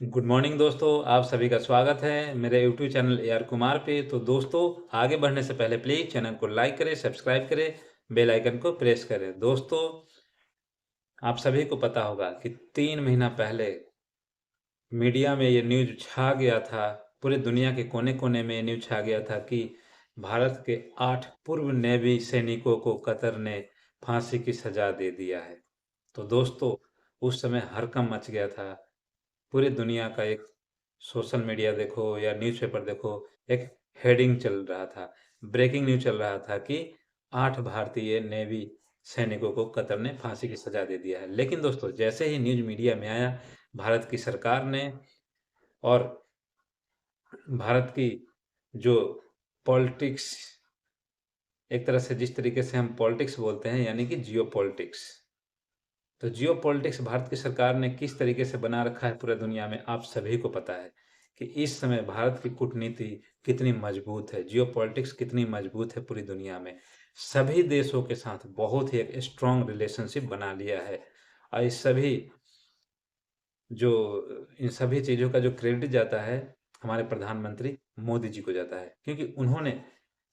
Good morning दोस्तों, आप सभी का स्वागत है मेरे YouTube channel A R Kumar पे। तो दोस्तों, आगे बढ़ने से पहले प्लीज़ चैनल को लाइक करें, सब्सक्राइब करें, बेल आइकन को प्रेस करें। दोस्तों, आप सभी को पता होगा कि 3 महीना पहले मीडिया में ये न्यूज़ छा गया था, पूरे दुनिया के कोने-कोने में ये न्यूज़ छा गया था कि भारत के 8 पूर्व नेवी सैनिकों को कतर ने फांसी की सज़ा दे दिया है। तो दोस्तों, उस समय हड़कंप मच गया था। पूरी दुनिया का एक सोशल मीडिया देखो या न्यूज़पेपर देखो, एक हेडिंग चल रहा था, ब्रेकिंग न्यूज़ चल रहा था कि 8 भारतीय नेवी सैनिकों को कतर ने फांसी की सज़ा दे दिया है। लेकिन दोस्तों, जैसे ही न्यूज़ मीडिया में आया, भारत की सरकार ने और भारत की जो पॉलिटिक्स, एक तरह से जिस तरीके से हम पॉलिटिक्स बोलते हैं, यानी कि जियो पॉलिटिक्स, तो जियो पॉलिटिक्स भारत की सरकार ने किस तरीके से बना रखा है पूरे दुनिया में, आप सभी को पता है कि इस समय भारत की कूटनीति कितनी मजबूत है, जियो पॉलिटिक्स कितनी मजबूत है पूरी दुनिया में। सभी देशों के साथ बहुत ही एक स्ट्रॉन्ग रिलेशनशिप बना लिया है। और इस सभी जो इन सभी चीज़ों का जो क्रेडिट जाता है, हमारे प्रधानमंत्री मोदी जी को जाता है, क्योंकि उन्होंने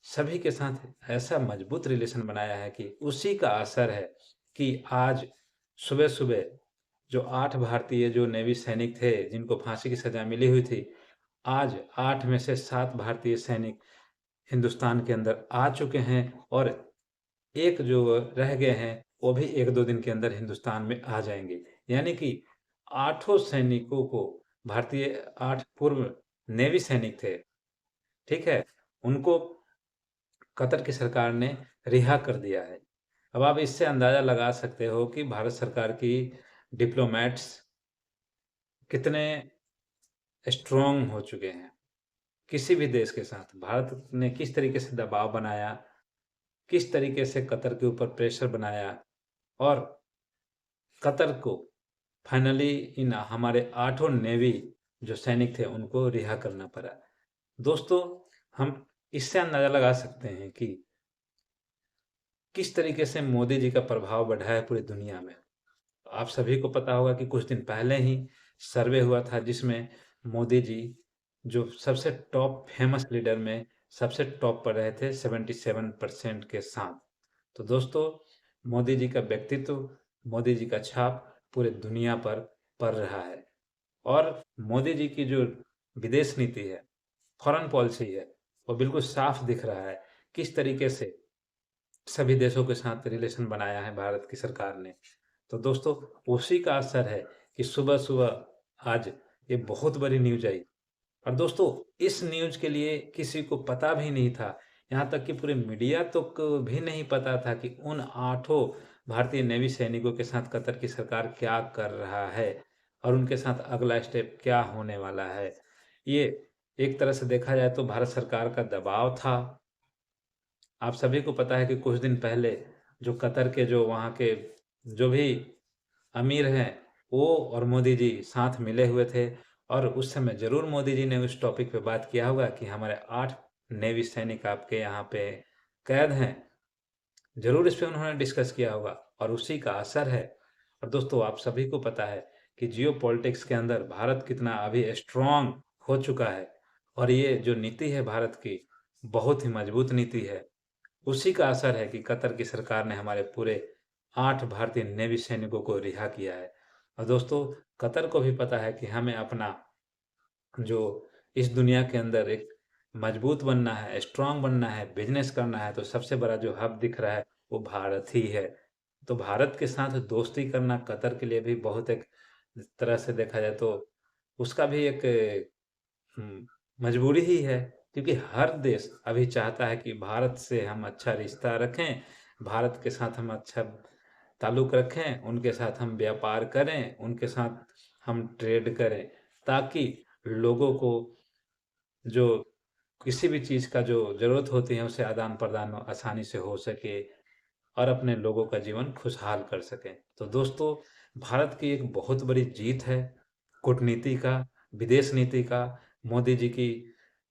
सभी के साथ ऐसा मजबूत रिलेशन बनाया है कि उसी का असर है कि आज सुबह-सुबह जो 8 भारतीय जो नेवी सैनिक थे, जिनको फांसी की सज़ा मिली हुई थी, आज 8 में से 7 भारतीय सैनिक हिंदुस्तान के अंदर आ चुके हैं और एक जो रह गए हैं, वो भी 1-2 दिन के अंदर हिंदुस्तान में आ जाएँगे। यानी कि आठों सैनिकों को, भारतीय 8 पूर्व नेवी सैनिक थे, ठीक है? उनको कतर की सरकार ने रिहा कर दिया है। अब आप इससे अंदाज़ा लगा सकते हो कि भारत सरकार की डिप्लोमैट्स कितने स्ट्रॉन्ग हो चुके हैं। किसी भी देश के साथ भारत ने किस तरीके से दबाव बनाया, किस तरीके से कतर के ऊपर प्रेशर बनाया और कतर को फाइनली इन हमारे आठों नेवी जो सैनिक थे उनको रिहा करना पड़ा। दोस्तों, हम इससे अंदाज़ा लगा सकते हैं कि किस तरीके से मोदी जी का प्रभाव बढ़ा है पूरी दुनिया में। आप सभी को पता होगा कि कुछ दिन पहले ही सर्वे हुआ था, जिसमें मोदी जी जो सबसे टॉप फेमस लीडर में सबसे टॉप पर रहे थे 77% के साथ। तो दोस्तों, मोदी जी का व्यक्तित्व, मोदी जी का छाप पूरे दुनिया पर पड़ रहा है और मोदी जी की जो विदेश नीति है, फॉरेन पॉलिसी है, वो बिल्कुल साफ दिख रहा है किस तरीके से सभी देशों के साथ रिलेशन बनाया है भारत की सरकार ने। तो दोस्तों, उसी का असर है कि सुबह-सुबह आज ये बहुत बड़ी न्यूज़ आई और दोस्तों, इस न्यूज़ के लिए किसी को पता भी नहीं था। यहाँ तक कि पूरे मीडिया तक भी नहीं पता था कि उन आठों भारतीय नेवी सैनिकों के साथ कतर की सरकार क्या कर रहा है और उनके साथ अगला स्टेप क्या होने वाला है। ये एक तरह से देखा जाए तो भारत सरकार का दबाव था। आप सभी को पता है कि कुछ दिन पहले जो कतर के जो वहाँ के जो भी अमीर हैं, वो और मोदी जी साथ मिले हुए थे और उस समय ज़रूर मोदी जी ने उस टॉपिक पे बात किया होगा कि हमारे 8 नेवी सैनिक आपके यहाँ पे कैद हैं। ज़रूर इस पे उन्होंने डिस्कस किया होगा और उसी का असर है। और दोस्तों, आप सभी को पता है कि जियोपॉलिटिक्स के अंदर भारत कितना अभी स्ट्रॉन्ग हो चुका है और ये जो नीति है भारत की, बहुत ही मजबूत नीति है। उसी का असर है कि कतर की सरकार ने हमारे पूरे 8 भारतीय नेवी सैनिकों को रिहा किया है। और दोस्तों, कतर को भी पता है कि हमें अपना जो इस दुनिया के अंदर एक मजबूत बनना है, स्ट्रॉन्ग बनना है, बिज़नेस करना है, तो सबसे बड़ा जो हब दिख रहा है, वो भारत ही है। तो भारत के साथ दोस्ती करना कतर के लिए भी बहुत एक तरह से देखा जाए तो उसका भी एक मजबूरी ही है, क्योंकि हर देश अभी चाहता है कि भारत से हम अच्छा रिश्ता रखें, भारत के साथ हम अच्छा ताल्लुक़ रखें, उनके साथ हम व्यापार करें, उनके साथ हम ट्रेड करें, ताकि लोगों को जो किसी भी चीज़ का जो ज़रूरत होती है, उसे आदान-प्रदान आसानी से हो सके और अपने लोगों का जीवन खुशहाल कर सकें। तो दोस्तों, भारत की एक बहुत बड़ी जीत है, कूटनीति का, विदेश नीति का, मोदी जी की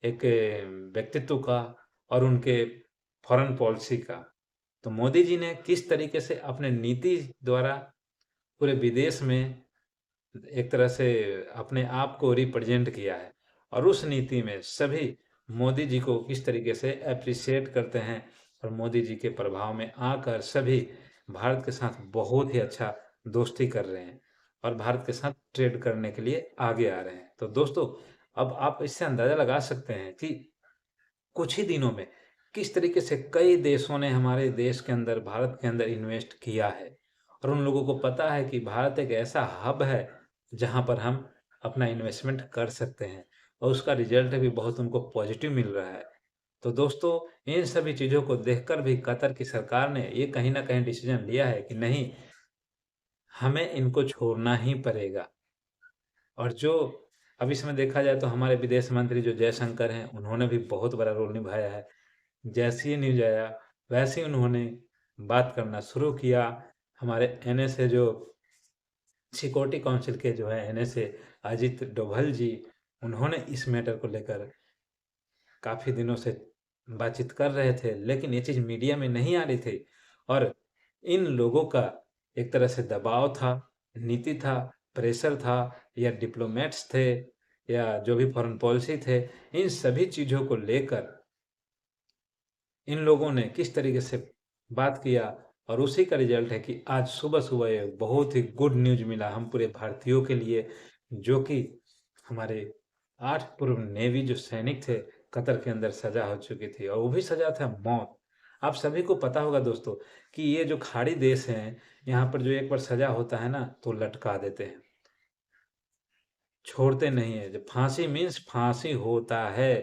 एक व्यक्तित्व का और उनके फॉरेन पॉलिसी का। तो मोदी जी ने किस तरीके से अपने नीति द्वारा पूरे विदेश में एक तरह से अपने आप को रिप्रेजेंट किया है। और उस नीति में सभी मोदी जी को किस तरीके से एप्रिशिएट करते हैं और मोदी जी के प्रभाव में आकर सभी भारत के साथ बहुत ही अच्छा दोस्ती कर रहे हैं और भारत के साथ ट्रेड करने के लिए आगे आ रहे हैं। तो दोस्तों, अब आप इससे अंदाज़ा लगा सकते हैं कि कुछ ही दिनों में किस तरीके से कई देशों ने हमारे देश के अंदर, भारत के अंदर इन्वेस्ट किया है और उन लोगों को पता है कि भारत एक ऐसा हब है जहां पर हम अपना इन्वेस्टमेंट कर सकते हैं और उसका रिजल्ट भी बहुत उनको पॉजिटिव मिल रहा है। तो दोस्तों, इन सभी चीज़ों को देखकर भी कतर की सरकार ने ये कहीं न कहीं डिसीजन लिया है कि नहीं, हमें इनको छोड़ना ही पड़ेगा। और जो अब इसमें देखा जाए तो हमारे विदेश मंत्री जो जयशंकर हैं, उन्होंने भी बहुत बड़ा रोल निभाया है। जैसे ही न्यूज़ आया, वैसे ही उन्होंने बात करना शुरू किया। हमारे एनएसए जो सिक्योरिटी काउंसिल के जो है एनएसए अजित डोभाल जी, उन्होंने इस मैटर को लेकर काफ़ी दिनों से बातचीत कर रहे थे, लेकिन ये चीज़ मीडिया में नहीं आ रही थी और इन लोगों का एक तरह से दबाव था, नीति था, प्रेशर था या डिप्लोमेट्स थे या जो भी फॉरेन पॉलिसी थे, इन सभी चीज़ों को लेकर इन लोगों ने किस तरीके से बात किया और उसी का रिजल्ट है कि आज सुबह-सुबह ये बहुत ही गुड न्यूज़ मिला हम पूरे भारतीयों के लिए, जो कि हमारे 8 पूर्व नेवी जो सैनिक थे, कतर के अंदर सज़ा हो चुकी थी और वो भी सज़ा था मौत। आप सभी को पता होगा दोस्तों कि ये जो खाड़ी देश हैं, यहाँ पर जो एक बार सज़ा होता है ना, तो लटका देते हैं, छोड़ते नहीं हैं। जब फांसी मीन्स फांसी होता है,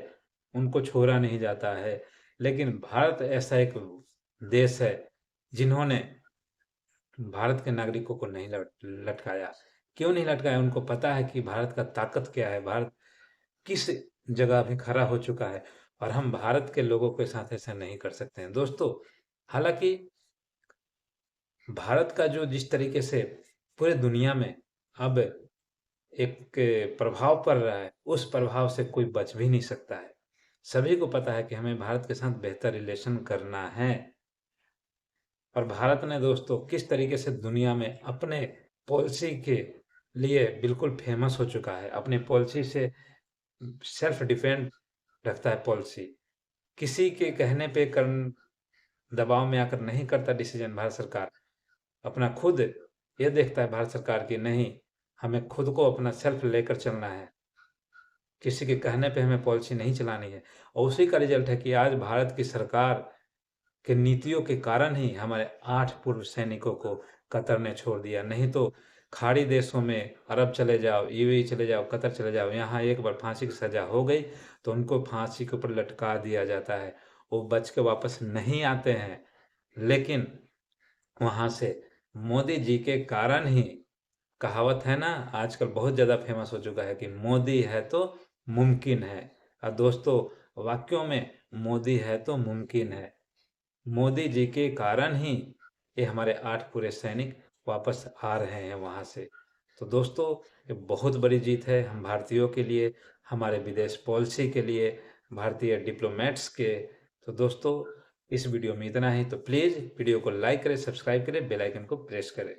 उनको छोड़ा नहीं जाता है। लेकिन भारत ऐसा एक देश है, जिन्होंने भारत के नागरिकों को नहीं लटकाया। क्यों नहीं लटकाया? उनको पता है कि भारत का ताकत क्या है, भारत किस जगह पे खड़ा हो चुका है और हम भारत के लोगों के साथ ऐसा नहीं कर सकते हैं। दोस्तों, हालाँकि भारत का जो जिस तरीके से पूरे दुनिया में अब एक प्रभाव पड़ रहा है, उस प्रभाव से कोई बच भी नहीं सकता है। सभी को पता है कि हमें भारत के साथ बेहतर रिलेशन करना है और भारत ने दोस्तों किस तरीके से दुनिया में अपने पॉलिसी के लिए बिल्कुल फेमस हो चुका है। अपनी पॉलिसी से सेल्फ डिफेंड रखता है पॉलिसी। किसी के कहने पे दबाव में आकर नहीं करता डिसीजन भारत सरकार। अपना खुद ये देखता है भारत सरकार कि नहीं, हमें खुद को अपना सेल्फ लेकर चलना है। किसी के कहने पे हमें पॉलिसी नहीं चलानी है और उसी का रिजल्ट है कि आज भारत की सरकार के नीतियों के कारण ही हमारे 8 पूर्व सैनिकों को कतर ने छोड़ दिया। नहीं तो खाड़ी देशों में अरब चले जाओ, यूएई चले जाओ, कतर चले जाओ, यहाँ एक बार फांसी की सज़ा हो गई तो उनको फांसी के ऊपर लटका दिया जाता है। वो बच के वापस नहीं आते हैं। लेकिन वहाँ से मोदी जी के कारण ही, कहावत है ना, आजकल बहुत ज़्यादा फेमस हो चुका है कि मोदी है तो मुमकिन है। और दोस्तों, वाक़ई में मोदी है तो मुमकिन है। मोदी जी के कारण ही ये हमारे 8 पूरे सैनिक वापस आ रहे हैं वहाँ से। तो दोस्तों, ये बहुत बड़ी जीत है हम भारतीयों के लिए, हमारे विदेश पॉलिसी के लिए, भारतीय डिप्लोमेट्स के। तो दोस्तों, इस वीडियो में इतना ही। तो प्लीज़ वीडियो को लाइक करें, सब्सक्राइब करें, बेल आइकन को प्रेस करें।